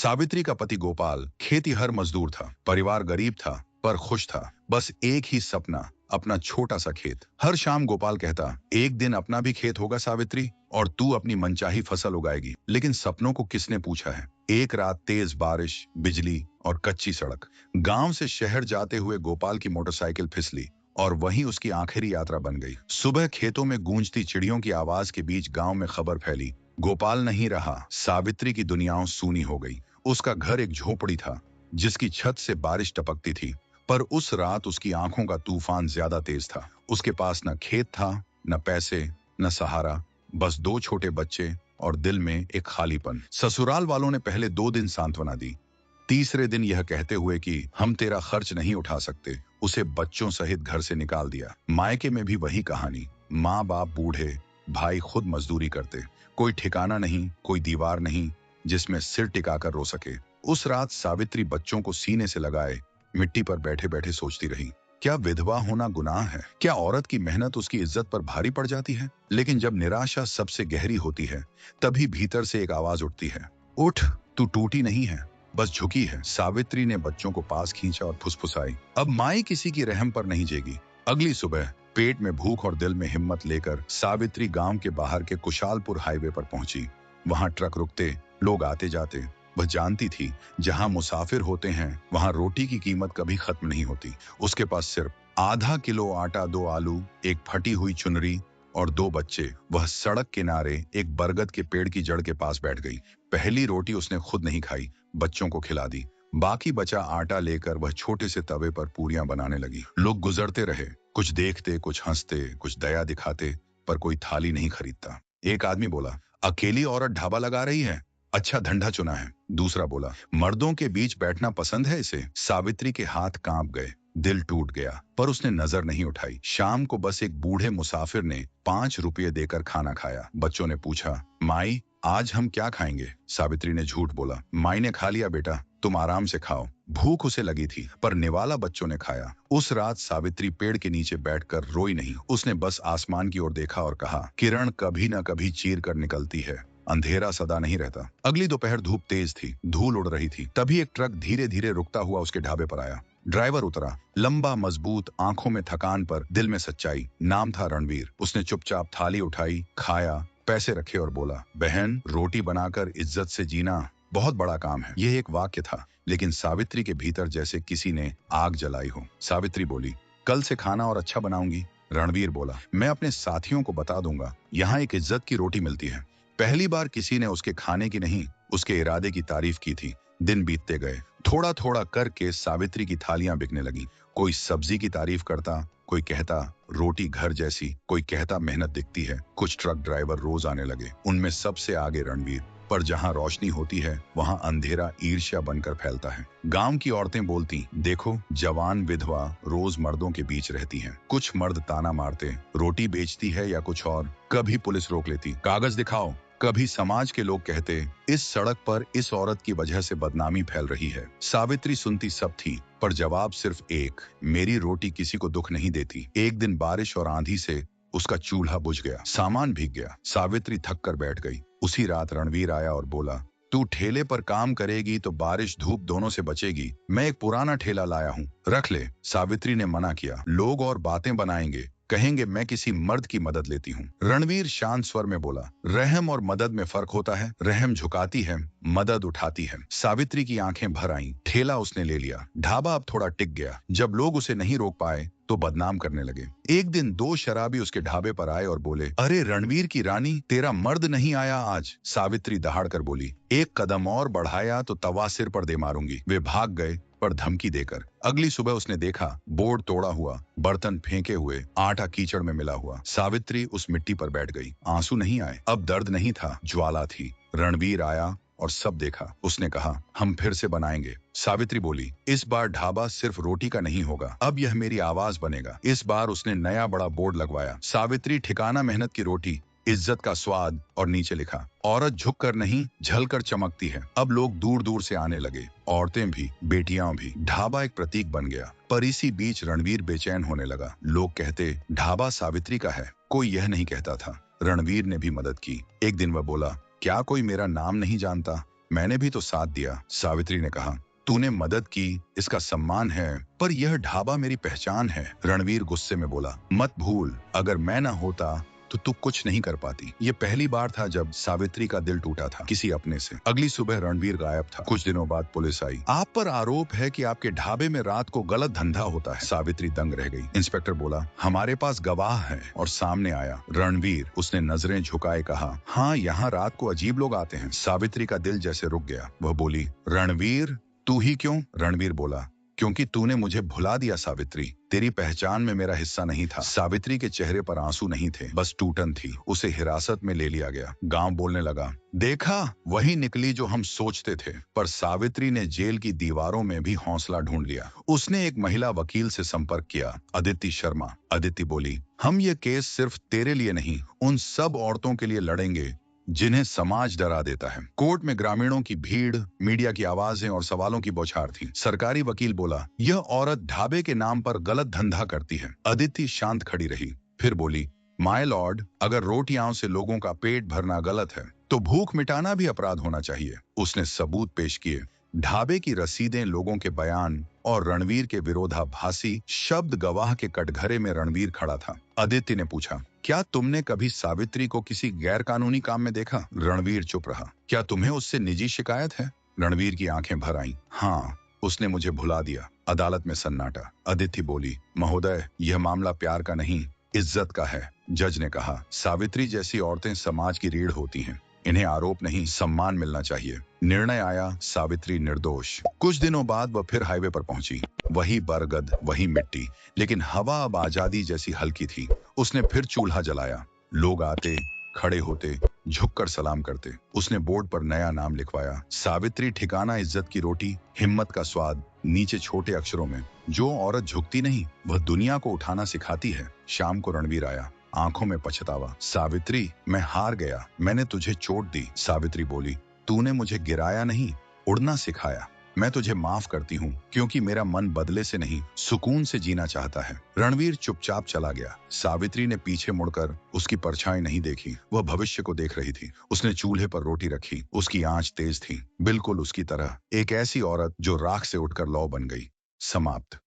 सावित्री का पति गोपाल खेतीहर मजदूर था। परिवार गरीब था पर खुश था। बस एक ही सपना, अपना छोटा सा खेत। हर शाम गोपाल कहता, एक दिन अपना भी खेत होगा सावित्री, और तू अपनी मनचाही फसल उगाएगी। लेकिन सपनों को किसने पूछा है। एक रात तेज बारिश, बिजली और कच्ची सड़क। गांव से शहर जाते हुए गोपाल की मोटरसाइकिल फिसली और वहीं उसकी आखिरी यात्रा बन गई। सुबह खेतों में गूंजती चिड़ियों की आवाज के बीच गांव में खबर फैली, गोपाल नहीं रहा। सावित्री की दुनिया सूनी हो गई। उसका घर एक झोपड़ी था जिसकी छत से बारिश टपकती थी, पर उस रात उसकी आंखों का तूफान ज्यादा तेज था। उसके पास न खेत था, न पैसे, न सहारा, बस दो छोटे बच्चे और दिल में एक खालीपन। ससुराल वालों ने पहले 2 दिन सांत्वना दी, तीसरे दिन यह कहते हुए कि हम तेरा खर्च नहीं उठा सकते, उसे बच्चों सहित घर से निकाल दिया। मायके में भी वही कहानी। माँ बाप बूढ़े, भाई खुद मजदूरी करते। कोई ठिकाना नहीं, कोई दीवार नहीं जिसमें सिर टिकाकर रो सके। उस रात सावित्री बच्चों को सीने से लगाए मिट्टी पर बैठे बैठे सोचती रही, क्या विधवा होना गुनाह है? क्या औरत की मेहनत उसकी इज्जत पर भारी पड़ जाती है? लेकिन जब निराशा सबसे गहरी होती है, तभी भीतर से एक आवाज उठती है, उठ, तू टूटी नहीं है, बस झुकी है। सावित्री ने बच्चों को पास खींचा और फुसफुसाई, अब माई किसी की रहम पर नहीं जेगी। अगली सुबह पेट में भूख और दिल में हिम्मत लेकर सावित्री गांव के बाहर के कुशालपुर हाईवे पर पहुंची। वहां ट्रक रुकते, लोग आते जाते। वह जानती थी, जहां मुसाफिर होते हैं वहां रोटी की कीमत कभी खत्म नहीं होती। उसके पास सिर्फ आधा किलो आटा, 2 आलू, एक फटी हुई चुनरी और 2 बच्चे। वह सड़क किनारे एक बरगद के पेड़ की जड़ के पास बैठ गई। पहली रोटी उसने खुद नहीं खाई, बच्चों को खिला दी। बाकी बचा आटा लेकर वह छोटे से तवे पर पूरियां बनाने लगी। लोग गुजरते रहे, कुछ देखते, कुछ हंसते, कुछ दया दिखाते, पर कोई थाली नहीं खरीदता। एक आदमी बोला, अकेली औरत ढाबा लगा रही है, अच्छा धंधा चुना है। दूसरा बोला, मर्दों के बीच बैठना पसंद है इसे। सावित्री के हाथ कांप गए, दिल टूट गया, पर उसने नजर नहीं उठाई। शाम को बस एक बूढ़े मुसाफिर ने 5 रुपये देकर खाना खाया। बच्चों ने पूछा, माई आज हम क्या खाएंगे? सावित्री ने झूठ बोला, माई ने खा लिया बेटा, तुम आराम से खाओ। भूख उसे लगी थी, पर निवाला बच्चों ने खाया। उस रात सावित्री पेड़ के नीचे बैठकर रोई नहीं। उसने बस आसमान की ओर देखा और कहा, किरण कभी न कभी चीर कर निकलती है, अंधेरा सदा नहीं रहता। अगली दोपहर धूप तेज थी, धूल उड़ रही थी। तभी एक ट्रक धीरे धीरे रुकता हुआ उसके ढाबे पर आया। ड्राइवर उतरा, लंबा, मजबूत, आंखों में थकान पर दिल में सच्चाई। नाम था रणवीर। उसने चुपचाप थाली उठाई, खाया, पैसे रखे और बोला, बहन रोटी बनाकर इज्जत से जीना बहुत बड़ा काम है। यह एक वाक्य था, लेकिन सावित्री के भीतर जैसे किसी ने आग जलाई हो। सावित्री बोली, कल से खाना और अच्छा बनाऊंगी। रणवीर बोला, मैं अपने साथियों को बता दूंगा, यहाँ एक इज्जत की रोटी मिलती है। पहली बार किसी ने उसके खाने की नहीं, उसके इरादे की तारीफ की थी। दिन बीतते गए, थोड़ा थोड़ा करके सावित्री की थालियां बिकने लगी। कोई सब्जी की तारीफ करता, कोई कहता रोटी घर जैसी, कोई कहता मेहनत दिखती है। कुछ ट्रक ड्राइवर रोज आने लगे, उनमें सबसे आगे रणवीर। पर जहां रोशनी होती है वहां अंधेरा ईर्ष्या बनकर फैलता है। गांव की औरतें बोलती, देखो जवान विधवा रोज मर्दों के बीच रहती हैं। कुछ मर्द ताना मारते, रोटी बेचती है या कुछ और। कभी पुलिस रोक लेती, कागज दिखाओ। कभी समाज के लोग कहते, इस सड़क पर इस औरत की वजह से बदनामी फैल रही है। सावित्री सुनती सब थी, पर जवाब सिर्फ एक, मेरी रोटी किसी को दुख नहीं देती। एक दिन बारिश और आंधी से उसका चूल्हा बुझ गया, सामान भीग गया। सावित्री थक कर बैठ गई। उसी रात रणवीर आया और बोला, तू ठेले पर काम करेगी तो बारिश धूप दोनों से बचेगी। मैं एक पुराना ठेला लाया हूँ, रख ले। सावित्री ने मना किया, लोग और बातें बनाएंगे, कहेंगे मैं किसी मर्द की मदद लेती हूँ। रणवीर शांत स्वर में बोला, रहम और मदद में फर्क होता है। रहम झुकाती है, मदद उठाती है। सावित्री की आंखें भर आईं। ठेला उसने ले लिया। ढाबा अब थोड़ा टिक गया। जब लोग उसे नहीं रोक पाए तो बदनाम करने लगे। एक दिन 2 शराबी उसके ढाबे पर आए और बोले, अरे रणवीर की रानी, तेरा मर्द नहीं आया आज। सावित्री दहाड़ कर बोली, एक कदम और बढ़ाया तो तवा सिर पर दे मारूंगी। वे भाग गए, पर धमकी देकर। अगली सुबह उसने देखा, बोर्ड तोड़ा हुआ, बर्तन फेंके हुए, आटा कीचड़ में मिला हुआ। सावित्री उस मिट्टी पर बैठ गई। आंसू नहीं आए, अब दर्द नहीं था, ज्वाला थी। रणवीर आया और सब देखा। उसने कहा, हम फिर से बनाएंगे। सावित्री बोली, इस बार ढाबा सिर्फ रोटी का नहीं होगा, अब यह मेरी आवाज बनेगा। इस बार उसने नया बड़ा बोर्ड लगवाया, सावित्री ठिकाना मेहनत की रोटी, इज्जत का स्वाद, और नीचे लिखा, औरत झुक कर नहीं झल कर चमकती है। अब लोग दूर दूर से आने लगे, औरतें भी, बेटियां भी। ढाबा एक प्रतीक बन गया। पर इसी बीच रणवीर बेचैन होने लगा। लोग कहते, ढाबा सावित्री का है, कोई यह नहीं कहता था। रणवीर ने भी मदद की। एक दिन वह बोला, क्या कोई मेरा नाम नहीं जानता? मैंने भी तो साथ दिया, सावित्री ने कहा। तूने मदद की, इसका सम्मान है, पर यह ढाबा मेरी पहचान है, रणवीर गुस्से में बोला। मत भूल, अगर मैं ना होता तो तू कुछ नहीं कर पाती। ये पहली बार था जब सावित्री का दिल टूटा था किसी अपने से। अगली सुबह रणवीर गायब था। कुछ दिनों बाद पुलिस आई। आप पर आरोप है कि आपके ढाबे में रात को गलत धंधा होता है। सावित्री दंग रह गई। इंस्पेक्टर बोला, हमारे पास गवाह है, और सामने आया रणवीर। उसने नजरें झुकाए कहा, हाँ, यहाँ रात को अजीब लोग आते हैं। सावित्री का दिल जैसे रुक गया। वह बोली, रणवीर, तू ही क्यों? रणवीर बोला, क्योंकि तूने मुझे भुला दिया सावित्री। तेरी पहचान में मेरा हिस्सा नहीं था। सावित्री के चेहरे पर आंसू नहीं थे, बस टूटन थी। उसे हिरासत में ले लिया गया। गांव बोलने लगा, देखा, वही निकली जो हम सोचते थे। पर सावित्री ने जेल की दीवारों में भी हौसला ढूंढ लिया। उसने एक महिला वकील से संपर्क किया, अदिति शर्मा। अदिति बोली, हम ये केस सिर्फ तेरे लिए नहीं, उन सब औरतों के लिए लड़ेंगे जिन्हें समाज डरा देता है। कोर्ट में ग्रामीणों की भीड़, मीडिया की आवाजें और सवालों की बौछार थी। सरकारी वकील बोला, यह औरत ढाबे के नाम पर गलत धंधा करती है। अदिति शांत खड़ी रही, फिर बोली, माय लॉर्ड, अगर रोटियां से लोगों का पेट भरना गलत है तो भूख मिटाना भी अपराध होना चाहिए। उसने सबूत पेश किए, ढाबे की रसीदें, लोगों के बयान और रणवीर के विरोधाभासी शब्द। गवाह के कटघरे में रणवीर खड़ा था। अदिति ने पूछा, क्या तुमने कभी सावित्री को किसी गैर कानूनी काम में देखा? रणवीर चुप रहा। क्या तुम्हें उससे निजी शिकायत है? रणवीर की आंखें भर आईं। हाँ, उसने मुझे भुला दिया। अदालत में सन्नाटा। अदिति बोली, महोदय, यह मामला प्यार का नहीं, इज्जत का है। जज ने कहा, सावित्री जैसी औरतें समाज की रीढ़ होती हैं, इन्हें आरोप नहीं, सम्मान मिलना चाहिए। निर्णय आया, सावित्री निर्दोष। कुछ दिनों बाद वह फिर हाईवे पर पहुंची। वही बरगद, वही मिट्टी, लेकिन हवा अब आजादी जैसी हल्की थी। उसने फिर चूल्हा जलाया। लोग आते, खड़े होते, झुककर सलाम करते। उसने बोर्ड पर नया नाम लिखवाया, सावित्री ठिकाना इज्जत की रोटी, हिम्मत का स्वाद। नीचे छोटे अक्षरों में, जो औरत झुकती नहीं वह दुनिया को उठाना सिखाती है। शाम को रणवीर आया, आंखों में पछतावा। सावित्री, मैं हार गया, मैंने तुझे चोट दी। सावित्री बोली, तूने मुझे गिराया नहीं, उड़ना सिखाया। मैं तुझे माफ करती हूँ, क्योंकि मेरा मन बदले से नहीं, सुकून से जीना चाहता है। रणवीर चुपचाप चला गया। सावित्री ने पीछे मुड़कर उसकी परछाई नहीं देखी। वह भविष्य को देख रही थी। उसने चूल्हे पर रोटी रखी। उसकी आंच तेज थी, बिल्कुल उसकी तरह। एक ऐसी औरत जो राख से उठकर लौ बन गई। समाप्त।